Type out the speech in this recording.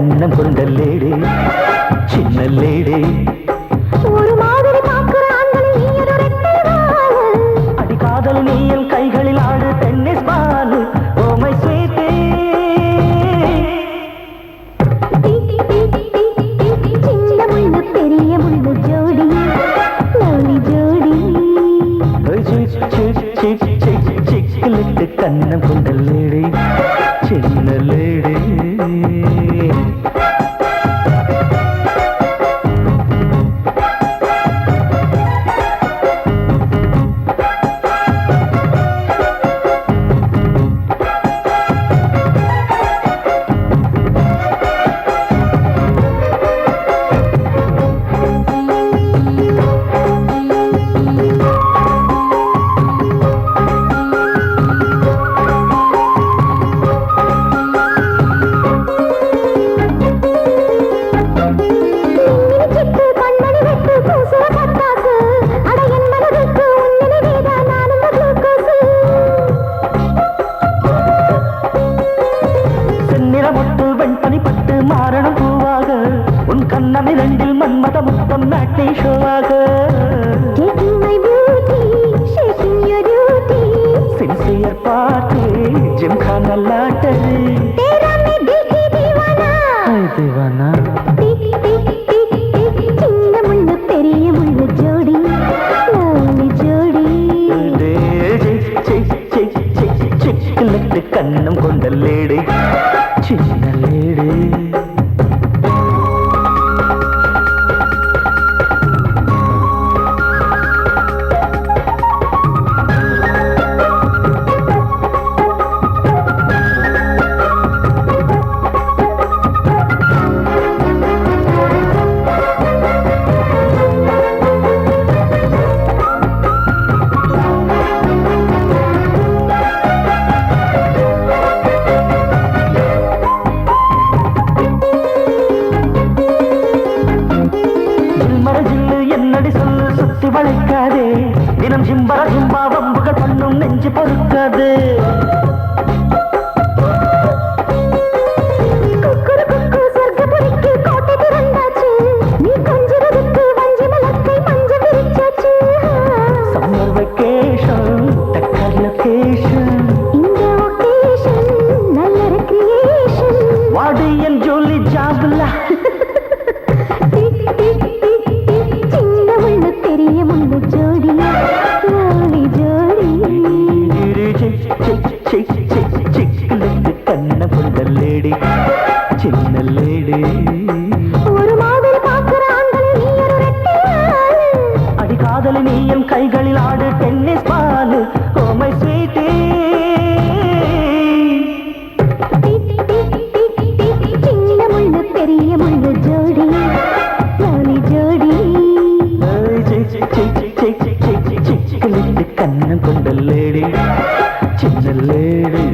கண்ணம் கொண்ட லேடி சின்ன லேடி ஒரு மாதிரி பார்க்கிற ஆண்களில் நீ ஒரு ரெட்டை வால். அடி காதல் நீ என் கைகளில் ஆடு tennis ball oh my sweetie சின்ன முள்ளு பெரிய முள்ளு ஜோடி லவ்லி ஜோடி சிக்கலுக்கு கண்ணம் கொண்ட லேடி சின்ன லேடி மாறணும் பூவாக உன் கண்ணமிரண்டில் மன்மத முத்தம் நாட்டை ஷோவாக சின்சியர் பாட்டு ஜிம்கான லாட்டரி தீவானா சின்ன முள்ளு பெரிய முள்ளு ஜோடி லவ்லி ஜோடி சிக்கலுக்கு கண்ணம் கொண்ட லேடி சின்ன லேடி என்னடி சொல்லு சுத்தி வளைக்காதே தினம் ஜிம்பர ஜிம்பா வம்புகள் பண்ணும் நெஞ்சு பொறுக்காது சம்மர் வெக்கேஷன் டக்கர் லொகேஷன் வாடி என் ஜோலி ஜாபுல பெரிய முள்ளு ஜோடி லவ்லி ஜோடி சிக்கலுக்கு கண்ண கொண்ட லேடி சின்ன லேடி ஒரு மாதிரி பார்க்கிற ஆண்களில் நீ ஒரு ரெட்டை வால். அடி காதல் நீ என் கைகளில் ஆடு tennis ball oh my sweetie சின்ன முள்ளு பெரிய முள்ளு ஜோடி லவ்லி ஜோடி சிக்கலுக்கு கண்ணம் கொண்ட லேடி சின்ன லேடி